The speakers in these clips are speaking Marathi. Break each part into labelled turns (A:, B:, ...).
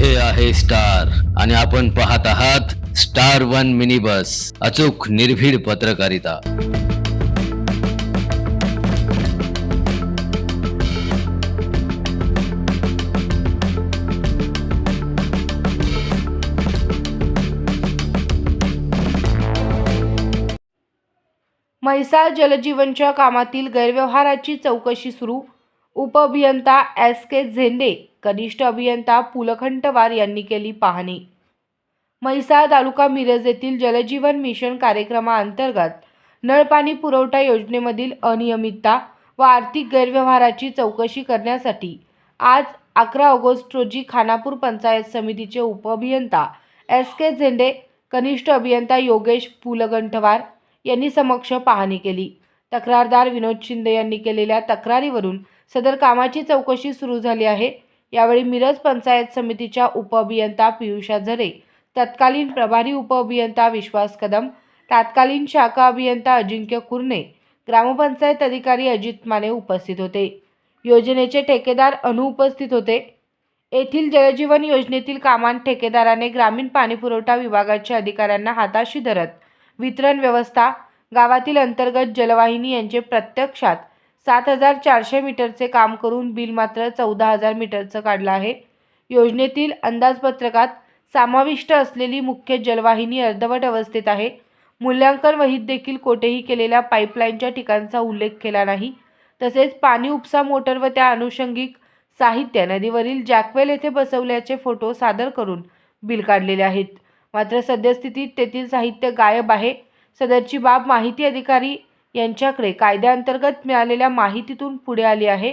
A: हे आहे स्टार आणि आपण पाहत आहात स्टार वन मिनी बस, अचूक निर्भीड पत्रकारिता।
B: म्हैसाळ जलजीवनच्या कामातील गैरव्यवहाराची चौकशी सुरू। उपअभियंता एस.के. झेंडे, कनिष्ठ अभियंता पुलखंटवार यांनी केली पाहणी। म्हैसाळ तालुका मिरज येथील जलजीवन मिशन कार्यक्रमाअंतर्गत नळपाणी पुरवठा योजनेमधील अनियमितता व आर्थिक गैरव्यवहाराची चौकशी करण्यासाठी आज 11 ऑगस्ट रोजी खानापूर पंचायत समितीचे उपअभियंता एस.के. झेंडे, कनिष्ठ अभियंता योगेश पुलगंठवार यांनी समक्ष पाहणी केली। तक्रारदार विनोद शिंदे यांनी केलेल्या तक्रारीवरून सदर कामाची चौकशी सुरू झाली आहे। यावेळी मिरज पंचायत समितीच्या उपअभियंता पियुषा झरे, तत्कालीन प्रभारी उपअभियंता विश्वास कदम, तत्कालीन शाखा अभियंता अजिंक्य कुर्णे, ग्रामपंचायत अधिकारी अजित माने उपस्थित होते। योजनेचे ठेकेदार अनुपस्थित होते। येथील जलजीवन योजनेतील कामांत ठेकेदाराने ग्रामीण पाणीपुरवठा विभागाच्या अधिकाऱ्यांना हाताशी धरत वितरण व्यवस्था, गावातील अंतर्गत जलवाहिनी यांचे प्रत्यक्षात 7,400 मीटरचे काम करून बिल मात्र 14,000 मीटरचं काढलं आहे। योजनेतील अंदाजपत्रकात समाविष्ट असलेली मुख्य जलवाहिनी अर्धवट अवस्थेत आहे। मूल्यांकन वहीत देखील कोठेही केलेल्या पाईपलाईनच्या ठिकाणचा उल्लेख केला नाही। तसेच पाणी उपसा मोटर व त्या अनुषंगिक साहित्य नदीवरील जॅकवेल येथे बसवल्याचे फोटो सादर करून बिल काढलेले आहेत। मात्र सद्यस्थितीत तेथील साहित्य गायब आहे। सदरची बाब माहिती अधिकारी यांच्याकडे कायद्याअंतर्गत मिळालेल्या माहितीतून पुढे आली आहे।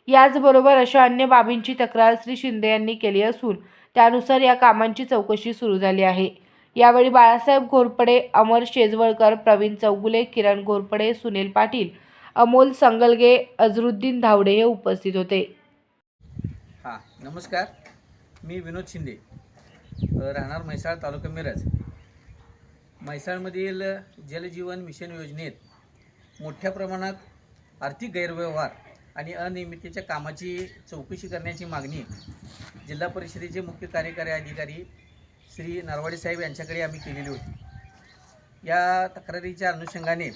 B: याचबरोबर अशा अन्य बाबींची तक्रार श्री शिंदे यांनी केली असून त्यानुसार या कामांची चौकशी सुरू झाली आहे। यावेळी बाळासाहेब घोरपडे, अमर शेजवळकर, प्रवीण चौगुले, किरण घोरपडे, सुनील पाटील, अमोल संगलगे, अजरुद्दीन धावडे हे उपस्थित होते।
C: नमस्कार, मी विनोद शिंदे, राहणार म्हैसाळ, तालुका मिरज। म्हैसाळमधील जलजीवन मिशन योजनेत मोठ्या प्रमाणात आर्थिक गैरव्यवहार आणि अनियमिततेच्या कामाची चौकशी करण्याची मागणी जिल्हा परिषदेचे मुख्य कार्यकारी अधिकारी श्री नरवाडे साहेब यांच्याकडे आम्ही केलेली होती। या तक्रारीच्या अनुषंगाने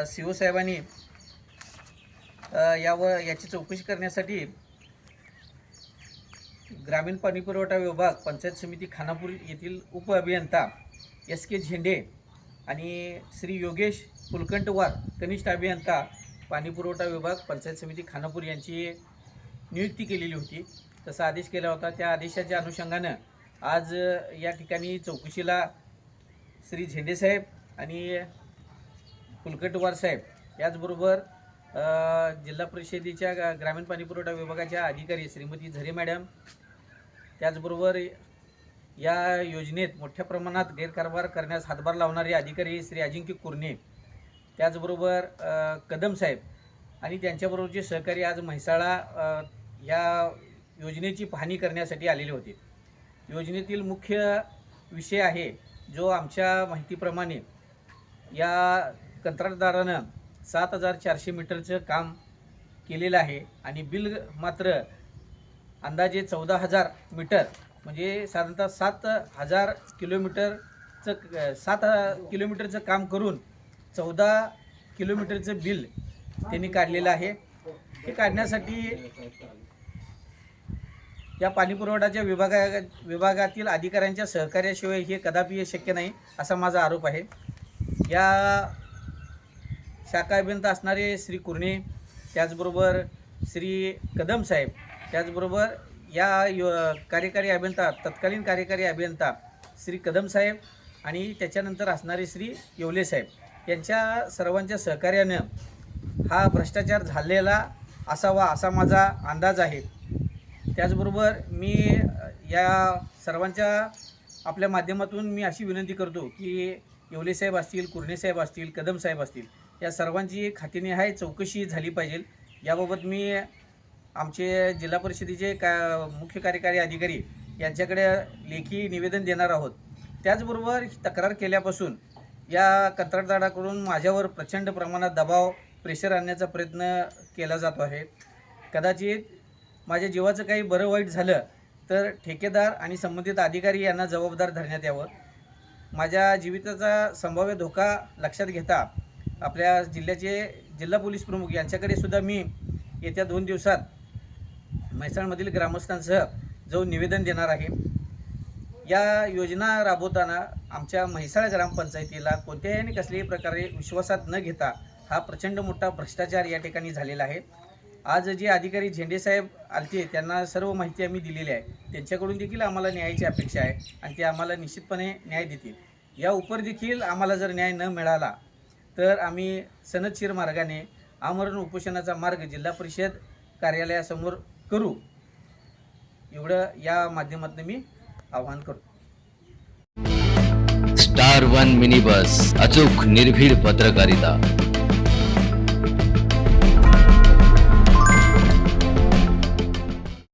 C: सी.ओ. साहेबांनी याची चौकशी करण्यासाठी ग्रामीण पाणीपुरवठा विभाग, पंचायत समिती खानापूर येथील उपअभियंता एस.के. झेंडे आणि श्री योगेश पुलकंटवार, कनिष्ठ अभियंता पाणीपुरवठा विभाग, पंचायत समिती खानापूर यांची नियुक्ती केलेली होती। तसा आदेश केला होता। त्या आदेशाच्या अनुषंगानं आज या ठिकाणी चौकशीला श्री झेंडे साहेब आणि पुलकंटवार साहेब, याचबरोबर जिल्हा परिषदेच्या ग्रामीण पाणीपुरवठा विभागाच्या अधिकारी श्रीमती झरे मॅडम, त्याचबरोबर या योजनेत मोठ्या प्रमाणात गैरकारभार करण्यास हातभार लावणारे अधिकारी श्री अजिंक्य कुर्णे, त्याचबरोबर कदम साहेब आणि त्यांच्याबरोबरचे सहकारी आज म्हैसाळा या योजनेची पाहणी करण्यासाठी आलेले होते। योजनेतील मुख्य विषय आहे जो आमच्या माहितीप्रमाणे या कंत्राटदारानं 7,400 मीटरचं काम केलेलं आहे आणि बिल मात्र अंदाजे 14,000 मीटर, म्हणजे साधारणतः 7,000 किलोमीटरचं 7 किलोमीटरचं काम करून 14 किलोमीटरचं बिल त्यांनी काढलेलं आहे। हे काढण्यासाठी या पाणीपुरवठाच्या विभागातील अधिकाऱ्यांच्या सहकार्याशिवाय हे कदापि शक्य नाही, असा माझा आरोप आहे। या शाखा अभियंता असणारे श्री कुर्णे, त्याचबरोबर श्री कदम साहेब, त्याचबरोबर या कार्यकारी अभियंता, तत्कालीन कार्यकारी अभियंता श्री कदम साहेब आणि त्याच्यानंतर असणारे श्री येवले साहेब, यांच्या सर्वांच्या सहकार्यानं हा भ्रष्टाचार झालेला असावा असा माझा अंदाज आहे। त्याचबरोबर मी या सर्वांच्या आपल्या माध्यमातून मी अशी विनंती करतो की येवले साहेब असतील, कुर्णे साहेब असतील, कदम साहेब असतील, या सर्वांची खात्रीने चौकशी झाली पाहिजे। याबाबत मी आमचे जिल्हा परिषदेचे मुख्य कार्यकारी अधिकारी यांच्याकडे लेखी निवेदन देणार आहोत। त्याचबरोबर तक्रार केल्यापासून या कंत्राटदाराकडून माझ्यावर प्रचंड प्रमाणात दबाव, प्रेशर आणण्याचा प्रयत्न केला जातो आहे। कदाचित माझ्या जीवाचं काही बरं वाईट झालं तर ठेकेदार आणि संबंधित अधिकारी यांना जबाबदार धरण्यात यावं. माझ्या जीविताचा संभाव्य धोका लक्षात घेता आपल्या जिल्ह्याचे जिल्हा पोलीस प्रमुख यांच्याकडे सुद्धा मी येत्या 2 दिवसात म्हैसाळमधील ग्रामस्थांसह जाऊन निवेदन देणार आहे. या योजना राबवताना आमच्या म्हैसाळ ग्रामपंचायतीला कोणत्याही आणि कसल्याही प्रकारे विश्वासात न घेता हा प्रचंड मोठा भ्रष्टाचार या ठिकाणी झालेला आहे. आज जे अधिकारी झेंडे साहेब आलते त्यांना सर्व माहिती आम्ही दिलेली आहे. त्यांच्याकडून देखील आम्हाला न्यायाची अपेक्षा आहे आणि ते आम्हाला निश्चितपणे न्याय देतील. या उपर देखील आम्हाला जर न्याय न मिळाला तर आम्ही सनदशीर मार्गाने आमरण उपोषणाचा मार्ग जिल्हा परिषद कार्यालयासमोर करू, एवढं या माध्यमातून मी आवाहन करतो.
A: स्टार 1 मिनी बस, अचूक निर्भीड पत्रकारिता.